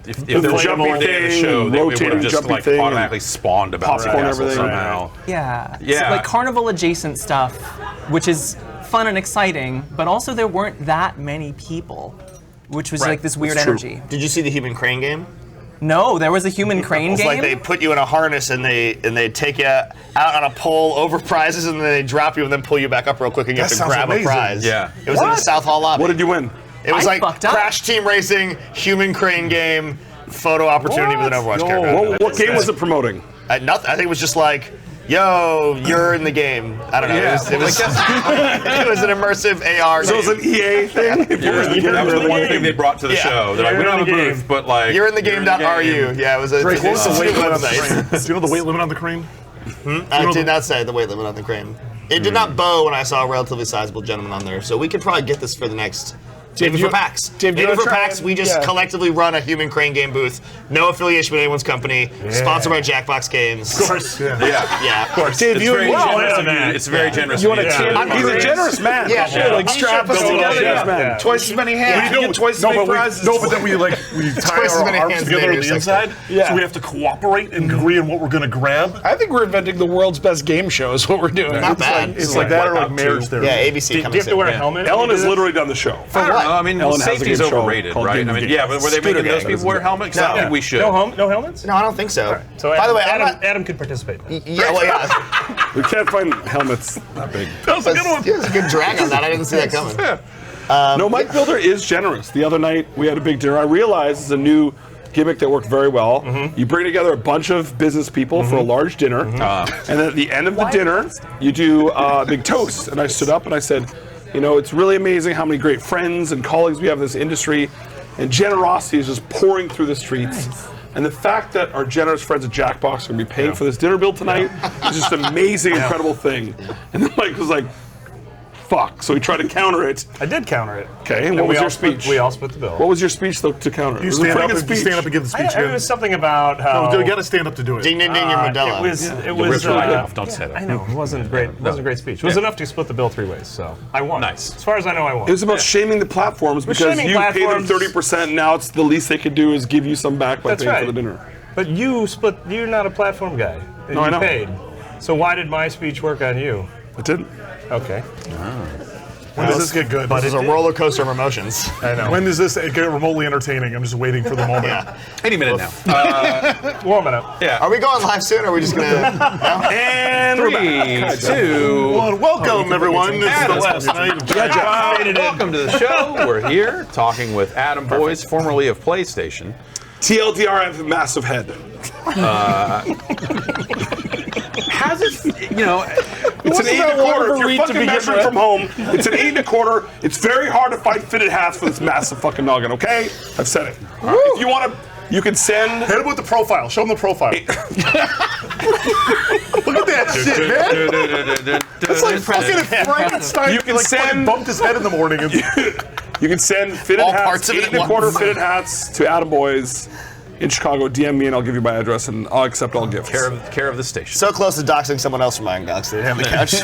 if they were jumping at the end of the thing, show, they would rotating, have just jumping like thing, automatically spawned a bouncy popcorn, castle everything. somehow. Yeah. Yeah. So, like carnival adjacent stuff, which is fun and exciting, but also there weren't that many people, which was like this weird That's true. energy. Did you see the human crane game? No, there was a human crane It's game. like they put you in a harness and they take you out on a pole over prizes and then they drop you and then pull you back up real quick and you That have to sounds grab amazing. a prize. Yeah. It was in the South Hall lobby. What did you win? It was I like fucked up. Crash Team Racing, human crane game, photo opportunity with an Overwatch character. What game was it promoting? Nothing. I think it was just like, yo, you're in the game. I don't know. Yeah. It was it was an immersive AR So it was game. an EA thing? That was the one thing they brought to the Yeah. show. They're like, we don't have a booth, but like, You're in the game.ru. Yeah, it was a Drake, what was the weight limit on the website. crane? Do you know the weight limit on the crane? I did not say the weight limit on the crane. It did not bow when I saw a relatively sizable gentleman on there. So we could probably get this for the next. Maybe for PAX. Dave, do you Maybe wanna for try PAX, and- we just yeah. collectively run a human crane game booth. No affiliation with anyone's company. Sponsored by Jackbox Games. Of course. Yeah. Yeah, of course. Dave, it's you very and generous of you. It's very generous. You of want you a to tandem I'm He's a Great. generous man. Yeah, Yeah, like strap us together. Yeah. Twice as many hands. You get twice as No, many but prizes. then we tie Twice as our many arms hands together than on the your inside. Yeah. So we have to cooperate and agree on what we're going to grab. I think we're inventing the world's best game show is what we're doing. Not bad. It's like that or like marriage therapy. Yeah, ABC Do you coming have to wear a soon. helmet? Ellen when you has do this? literally done the show. I don't know. I mean, Ellen has a safety's game show overrated, called right? Game I mean, of yeah, but were they making those people wear helmets? I don't think we should. No helmets? No, I don't think so. So By the way, Adam could participate. yeah, well, yeah. We can't find helmets that big. That was a good one. It was a good drag on that. I didn't see that coming. No, Mike Bilder is generous. The other night we had a big dinner. I realized it's a new gimmick that worked very well. You bring together a bunch of business people for a large dinner, and then at the end of the dinner, you do a big toast. And I stood up and I said, you know, it's really amazing how many great friends and colleagues we have in this industry, and generosity is just pouring through the streets. And the fact that our generous friends at Jackbox are going to be paying for this dinner bill tonight is just an amazing, incredible thing. And then Mike was like, fuck. So he tried to counter it. I did counter it. Okay, and what we was all your split- speech? We all split the bill. What was your speech though, to counter it? You It was a stand pretty up, good you speech. stand up and give the speech it again. was something about how No, you got to stand up to do it. Ding, ding, ding, your Modelo. It was. It was. Rip your leg off. Don't say that. I know. It wasn't great. It wasn't a great speech. It was enough to split the bill 3 ways. So I won. Nice. As far as I know, I won. It was about shaming the platforms because shaming you paid them platforms. 30%. Now it's the least they could do is give you some back by That's paying right. for the dinner. But you split. You're not a platform guy. No, I you know. paid. So why did my speech work on you? It didn't. Okay. When does this get good? This is a roller coaster of emotions. I know. When does this get remotely entertaining? I'm just waiting for the moment. Any minute now. Warming up. Yeah. Are we going live soon, or are we just going to... And 3, 2, Well, welcome, everyone. This is the last night of welcome to the show. We're here talking with Adam Boyce, formerly of PlayStation. TLDR, I have a massive head. How's it, It's an 8 1/4. If you're fucking measuring from home, it's an 8 1/4. It's very hard to fight fitted hats for this massive fucking noggin, okay? I've said it. If you want to, you can send... Hit him with the profile. Show him the profile. Look at that shit, man. It's like fucking Frankenstein. You can fucking bumped his head in the morning. And You can send fitted All hats, parts of it 8 at 1/4 once. fitted hats to Adam Boyce in Chicago. DM me and I'll give you my address and I'll accept all gifts. Care of the station. So close to doxing someone else from my Galaxy. They didn't have the couch.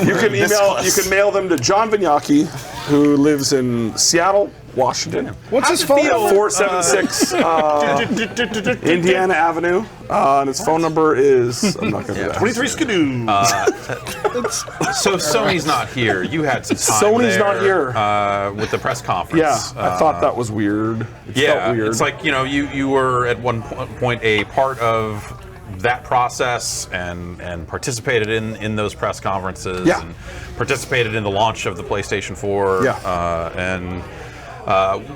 You can mail them to John Vignacchi, who lives in Seattle, Washington. What's his phone number? 476 Indiana Avenue. And his phone number is, I'm not going to do that. 23 Skidoo. So Sony's not here. You had some time Sony's there, not here. With the press conference. Yeah, I thought that was weird. It felt weird. It's like, you were at one point a part of that process and participated in those press conferences and participated in the launch of the PlayStation 4.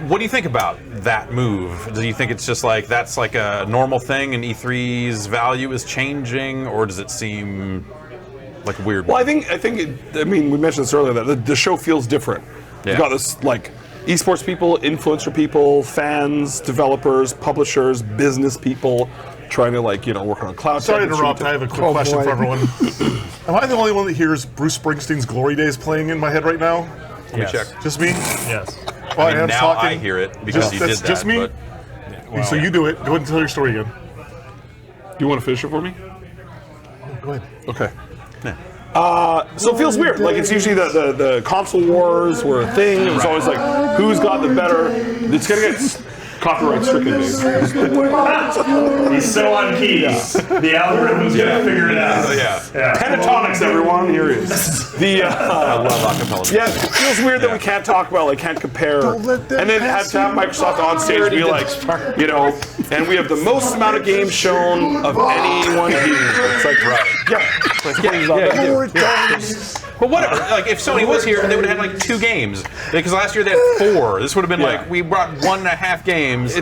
What do you think about that move? Do you think it's just like that's like a normal thing and E3's value is changing, or does it seem like weird? Well, I think we mentioned this earlier that the show feels different. You've got this like esports people, influencer people, fans, developers, publishers, business people trying to work on a cloud. Sorry to interrupt. I have a quick question for everyone. Am I the only one that hears Bruce Springsteen's Glory Days playing in my head right now? Let me check. Just me? Yes. Well, Now talking. I hear it because you did that. Just me? So you do it. Go ahead and tell your story again. Do you want to finish it for me? Go ahead. Okay. So it feels weird. Like it's usually the console wars were a thing. It was always like who's got the better. It's gonna get copyright stricken. Dude. He's so on keys. The algorithm's gonna figure it out. Pentatonics, everyone. Here it is. I love acapella. Yeah, it feels weird that we can't talk about, can't compare, and then have to have Microsoft on stage be like, and we have the most amount of games shown of anyone here. It's like, But whatever. Like if Sony was here, they would have had 2 games because last year they had 4. This would have been we brought 1.5 games.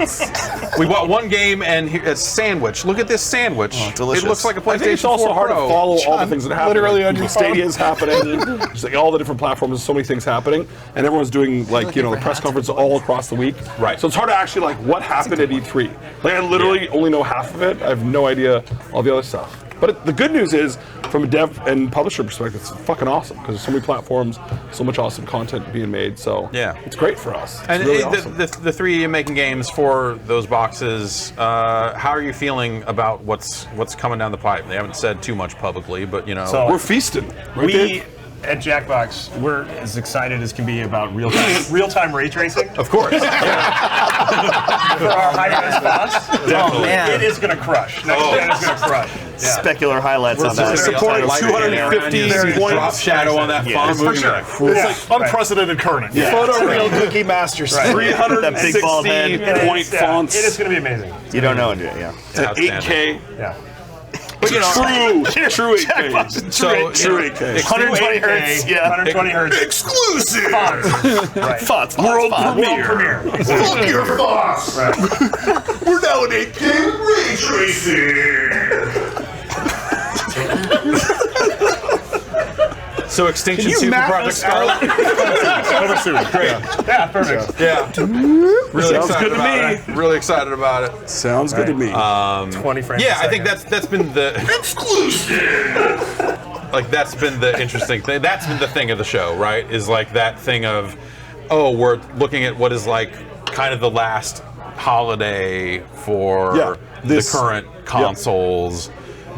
We bought 1 game and a sandwich. Look at this sandwich. delicious. It looks like a PlayStation 4 I think it's also hard to follow all the things that happen. literally on your Stadia is happening. Just all the different platforms. There's so many things happening, and everyone's doing the press conference all across the week. Right. So it's hard to actually what happened at E3. I literally only know half of it. I have no idea all the other stuff. But the good news is, from a dev and publisher perspective, it's fucking awesome because there's so many platforms, so much awesome content being made. So it's great for us. It's And really awesome. the 3 of you making games for those boxes, how are you feeling about what's coming down the pipe? They haven't said too much publicly, but So we're feasting. Right we there. at Jackbox, we're as excited as can be about real-time ray tracing. of course. For our high-res fonts. Oh, man. It is going to crush. Next gen is going to crush. Yeah. Specular highlights on that. Supporting 250 drop points. shadow on that font. For sure. It's unprecedented current. Photoreal Cookie Masters. That big bald head. 360 point fonts. It is going to be amazing. You don't know it, yeah. It's at 8K. Yeah. But True 8K. So True 8K. 120 hertz. Yeah. 120 hertz. Exclusive. Right. Fonts. World World premiere. premiere. Fuck your thoughts. Right. We're now in 8K ray tracing. So Extinction 2 for Project Scarlet. Over soon. Great. Yeah, perfect. Yeah. Really Sounds excited good to about me. it. Really excited about it. Sounds good to me. 20 frames Yeah, a I think second. that's been the that's been the interesting thing. That's been the thing of the show, right? Is that thing of, we're looking at what is kind of the last holiday for the current consoles.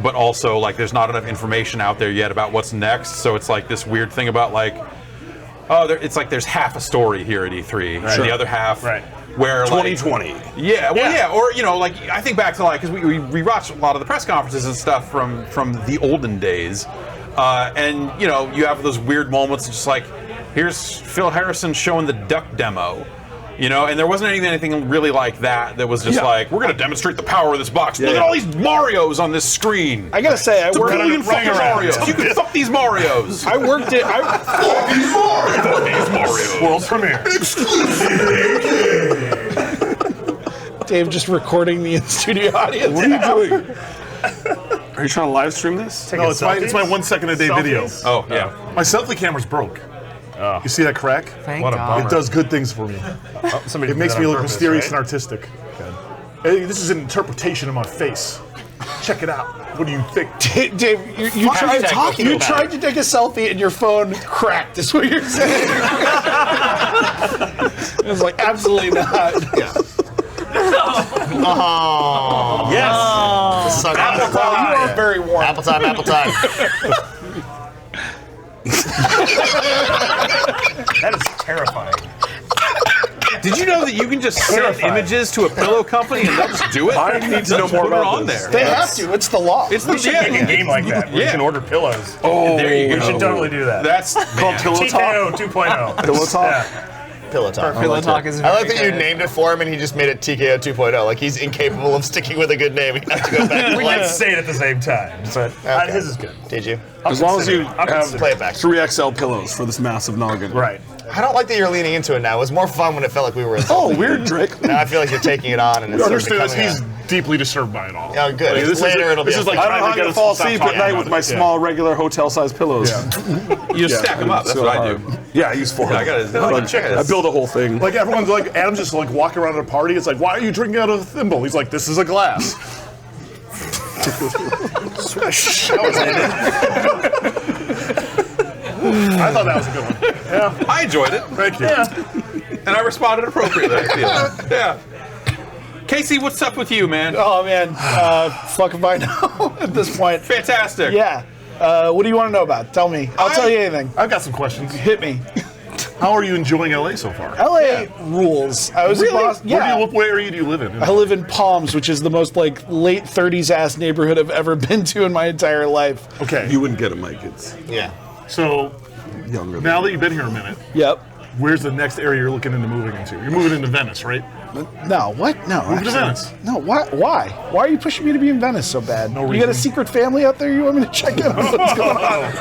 But also, there's not enough information out there yet about what's next. So it's this weird thing about it's there's half a story here at E3, and the other half where 2020. Or I think back to because we watched a lot of the press conferences and stuff from the olden days, and you have those weird moments of just here's Phil Harrison showing the duck demo. You know, and there wasn't anything really like that was just like, we're going to demonstrate the power of this box. Look at all these Marios on this screen. I gotta say, I worked You can fuck Marios. You can fuck these Marios. I worked it. Fuck these Marios. World premiere. Dave just recording the in-studio audience. What are you doing? Are you trying to live stream this? No, it's my 1 second a day video. Oh, yeah. My selfie camera's broke. You see that crack? Thank What a God. It does good things for me. Somebody It makes did me that on look purpose, mysterious right? and artistic. Hey, this is an interpretation of my face. Check it out. What do you think? Dave, you tried to take a selfie and your phone cracked, is what you're saying. It was like, absolutely not. Oh. Yes. This is our Apple time. You are very warm. Apple time, apple time. That is terrifying. Did you know that you can just send images to a pillow company and they'll just do it? I need to know more Put it about on this. there. They have to. It's the law. It's the We should make a game like that where you can order pillows. Oh, There you We go. should totally do that. That's called Pillow TKO Talk. 2.0. Pillow Talk. Yeah. Pillow talk. Pillow talk is I like very that you good. named it for him and he just made it TKO 2.0. Like he's incapable of sticking with a good name. He has to go back and We play can it. say it at the same time, but Okay. his is good. Did you? As long as you I'll have consider Play it back. 3XL pillows for this massive noggin. Right. I don't like that you're leaning into it now. It was more fun when it felt like we were in Oh, weird, Drake. Now I feel like you're taking it on and it's Understand this, becoming he's deeply disturbed by it all. Oh, good. Like, this Later is, it'll be this is like okay. I don't know trying how to to get fall us to stop asleep at talking night about with it. my small, regular hotel-sized pillows. You just stack them up. That's what I do. Yeah, I use 4. I gotta I build a whole thing. Like everyone's like, Adam's just like walking around at a party. It's like, why are you drinking out of a thimble? He's like, this is a glass. I thought that was a good one. Yeah, I enjoyed it. thank you. And I responded appropriately, I feel. Yeah. Casey, what's up with you, man? Oh, man. Fuck if I know at this point. Fantastic. Yeah. What do you want to know about? Tell me. I'll tell you anything. I've got some questions. Hit me. How are you enjoying LA so far? LA rules. I was in Boston. Yeah. What area do you live in? I live in Palms, which is the most like late 30s ass neighborhood I've ever been to in my entire life. Okay. You wouldn't get it, Mike. It's Yeah. So younger. now that you've been here a minute, Yep. where's the next area you're looking into moving into? You're moving into Venice, right? No, what? No. Move to actually- Venice. No, why? Why? Why are you pushing me to be in Venice so bad? No You got reason. a secret family out there you want me to check in on? What's going on?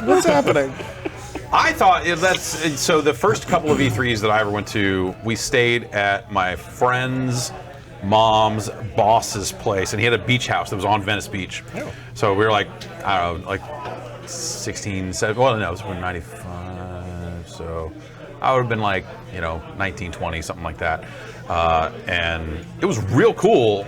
What's happening? I thought that's so. The first couple of E3s that I ever went to, we stayed at my friend's mom's boss's place, and he had a beach house that was on Venice Beach. Oh. So we were like, I don't know, like 16, 17. Well, no, it was from 95. So I would have been like, 19, 20, something like that. And it was real cool,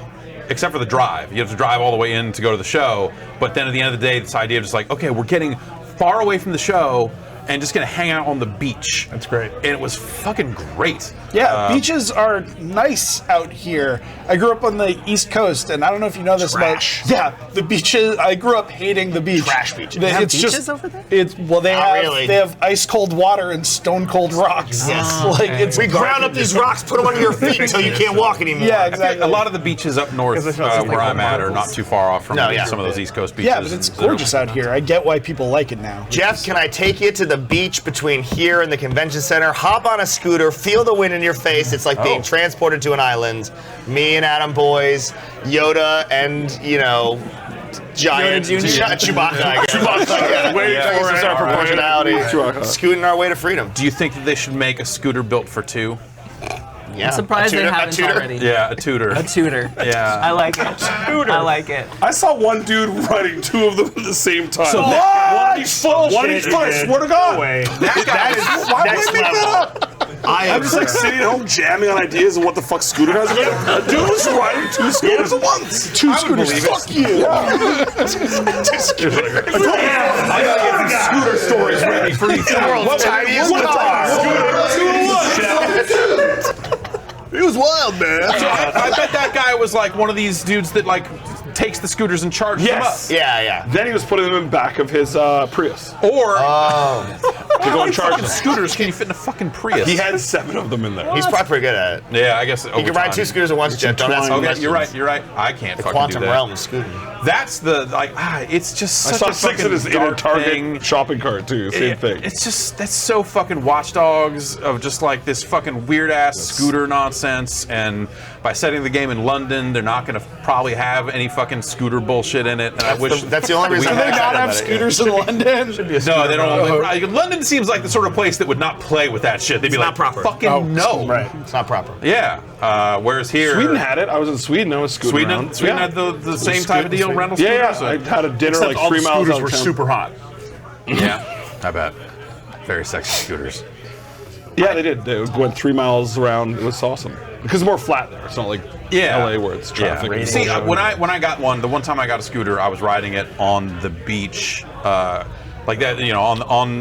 except for the drive. You have to drive all the way in to go to the show. But then at the end of the day, this idea of just like, okay, we're getting far away from the show and just gonna hang out on the beach. That's great. And it was fucking great. Yeah, beaches are nice out here. I grew up on the East Coast, and I don't know if you know this Trash. about. Yeah, the beaches. I grew up hating the beach. Trash beaches. They have it's beaches just, over there? It's well, they Not have really. they have ice cold water and stone cold rocks. Yes. like okay. it's We ground up these rocks, put them under your feet until you can't walk anymore. Yeah, I think exactly. a lot of the beaches up north where I'm at are not too far off from some of those East Coast beaches. Yeah, but it's gorgeous out here. I get why people like it now. Jeff, can I take you to the beach between here and the convention center? Hop on a scooter, feel the wind in your face. It's like being transported to an island. Me and Adam boys, Yoda, and giant Yoda Jr.? Chewbacca. I guess. Chewbacca. Wait for it. Our proportionality. Chewbacca. Scooting our way to freedom. Do you think that they should make a scooter built for two? Yeah. I'm surprised A they tutor- a haven't tutor? already. Yeah, a tutor. A tutor. Yeah. I like it. I like it. I saw one dude riding 2 of them at the same time. So One on each foot. One on each foot. I swear to God. Way. That is Why would next I make that level. up? I'm just like sitting at home jamming on ideas of what the fuck scooter guys are doing. A dude was riding 2 scooters at once. 2 scooters. Fuck you. I gotta get these scooter stories ready for each World's tiniest car. It was wild, man. I bet that guy was like one of these dudes that like takes the scooters and charges Yes. them Yeah. Then he was putting them in back of his Prius. up. Or to go and charge fucking them. scooters can you fit in a fucking Prius? He had 7 of them in there. He's probably pretty good at it. Yeah, I guess. You can ride 2 scooters at once, Jeff. Don't ask me Okay, questions. you're right. I can't The fucking quantum do that. realm is scooting. That's the it's just I such saw a 6 in fucking his inner dark Target thing. shopping cart too. Same thing. It's just that's so fucking watchdogs of just like this fucking weird ass scooter nonsense. And by setting the game in London, they're not going to probably have any fucking scooter bullshit in it. And I wish That's the only reason Do I'm they not excited have about it, scooters in London? no, they don't. London seems like the sort of place that would not play with that shit. They'd be It's like, not proper. fucking no. Right. It's not proper. Yeah. Whereas here, Sweden had it. I was in Sweden. I was scooting around. Sweden Yeah. had the same type of deal. Rental Yeah, scooters. I had a dinner Except like all 3 the miles scooters out were of town. super hot. Yeah, I bet. Very sexy scooters. Yeah, they did. They went 3 miles around. It was awesome because it's more flat there. It's not like LA where it's traffic. Yeah. See, when I got one, the one time I got a scooter, I was riding it on the beach, like that, on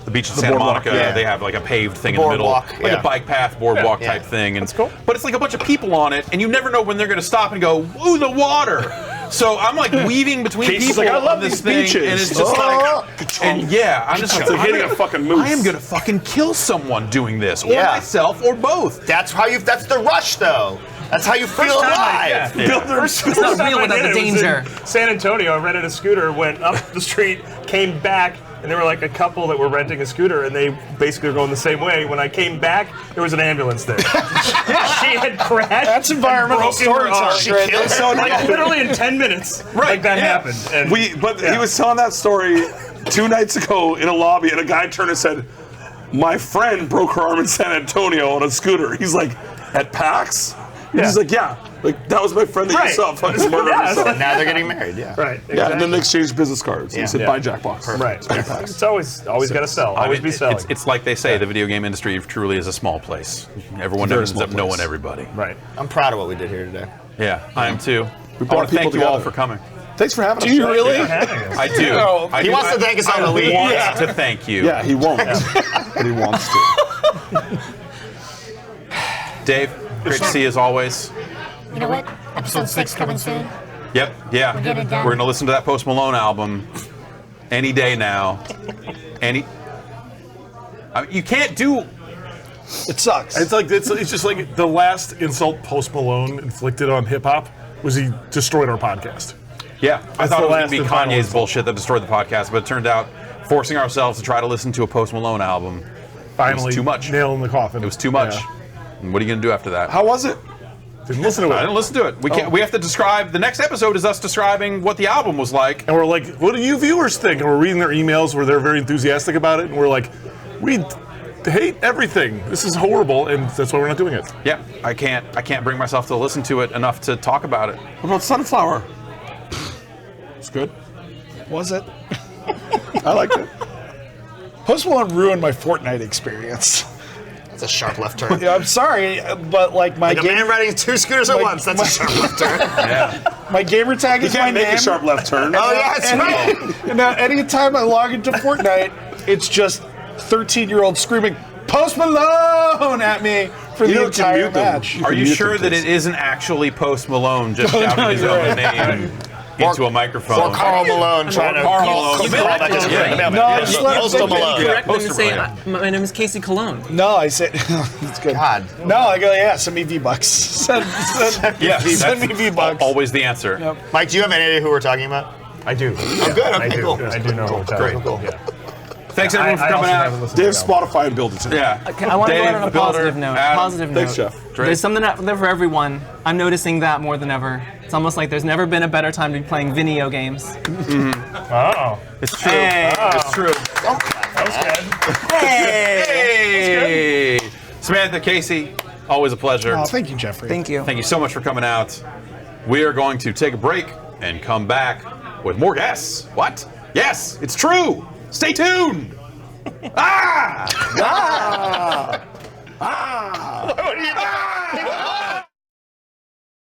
the beach in Santa boardwalk, Monica. yeah. They have like a paved thing in the middle, Boardwalk, like yeah. a bike path, boardwalk Yeah. type thing. And that's cool. But it's like a bunch of people on it, and you never know when they're going to stop and go, "Ooh, the water." So I'm like weaving between Casey's people like, "I love on this these thing, beaches." and it's just like, and yeah, I'm just It's like hitting a fucking moose. I am going to fucking kill someone doing this, or Yeah. myself, or both. That's the rush, though. That's how you feel alive. It's not real without the danger. San Antonio, I rented a scooter, went up the street, came back, and there were like a couple that were renting a scooter, and they basically were going the same way. When I came back, there was an ambulance there. She had crashed. That's environmental and broken her arm. storytelling right there. So Like literally in 10 minutes, like that happened. And He was telling that story 2 nights ago in a lobby, and a guy turned and said, "My friend broke her arm in San Antonio on a scooter." He's like, "At PAX?" And he's like, "Yeah, like that was my friend that you Right. saw fucking murder herself." Now they're getting married, yeah. right, exactly. Yeah, and then they exchanged business cards. Yeah. He said, Yeah. "Buy Jackbox." Right. It's always got to sell. I Always mean, be selling. It's like they say, the video game industry truly is a small place. Everyone Very ends small up knowing place. everybody. right. I'm proud of what we did here today. Yeah, I am too. I brought want to thank people you all together. for coming. Thanks for having us. Do you Jack. really? I do. Oh, I He do. wants to thank us on the I lead. want Yeah. to thank you. Yeah, he won't, but he wants to. Dave, great to see you as always. You know what? Episode 6 coming soon. Yep, yeah. We'll get it done. We're going to listen to that Post Malone album any day now. You can't do... It sucks. It's like it's just like the last insult Post Malone inflicted on hip hop was he destroyed our podcast. Yeah, I That's thought the it was going last to be and final Kanye's insult. bullshit that destroyed the podcast, but it turned out forcing ourselves to try to listen to a Post Malone album, Finally, too much. nail in the coffin. it was too much. Yeah. And what are you going to do after that? How was it? Didn't listen to I it. didn't listen to it. We can't. We have to describe. The next episode is us describing what the album was like. And we're like, what do you viewers think? And we're reading their emails where they're very enthusiastic about it. And we're like, we hate everything. This is horrible. And that's why we're not doing it. Yeah, I can't bring myself to listen to it enough to talk about it. What about Sunflower? It's good. Was it? I liked it. Post Malone ruined my Fortnite experience. That's a sharp left turn. Yeah, I'm sorry, but like my Like a man riding 2 scooters at Like, once. That's a sharp left turn. my gamer tag You is my can't make name. a sharp left turn. Oh, yeah, that's right. And now anytime I log into Fortnite, it's just 13-year-olds screaming Post Malone at me for You the know, entire mute them. match. You Are can you mute sure them, that please. it isn't actually Post Malone just shouting his you're own right. name into a microphone? Or Carl Malone trying to Carl Malone. call back his Yeah. friend. No, just let Postal them- Malone. Correct them and Poster say, Malone. my name is Casey Cologne. No, I said it's good. God. No, I go, yeah, send me V-Bucks. Send Yes, me V-Bucks. always the answer. Yep. Mike, do you have any idea who we're talking about? I do. Oh, good. I Okay, do. cool. I do know what Great. Cool. Yeah. Thanks everyone for I coming also haven't out. listened to Dave, the album. Spotify, and build it. Yeah. Okay, I want to go out on a Dave, Bilder, positive note. Adam. Positive Thanks, note. Jeff. Drake. There's something out there for everyone. I'm noticing that more than ever. It's almost like there's never been a better time to be playing video games. Oh. It's true. It's true. That was good. Hey! Samantha, Casey, always a pleasure. Oh, thank you, Jeffrey. Thank you. Thank you so much for coming out. We are going to take a break and come back with more guests. What? Yes, it's true. Stay tuned. Ah! What are you doing?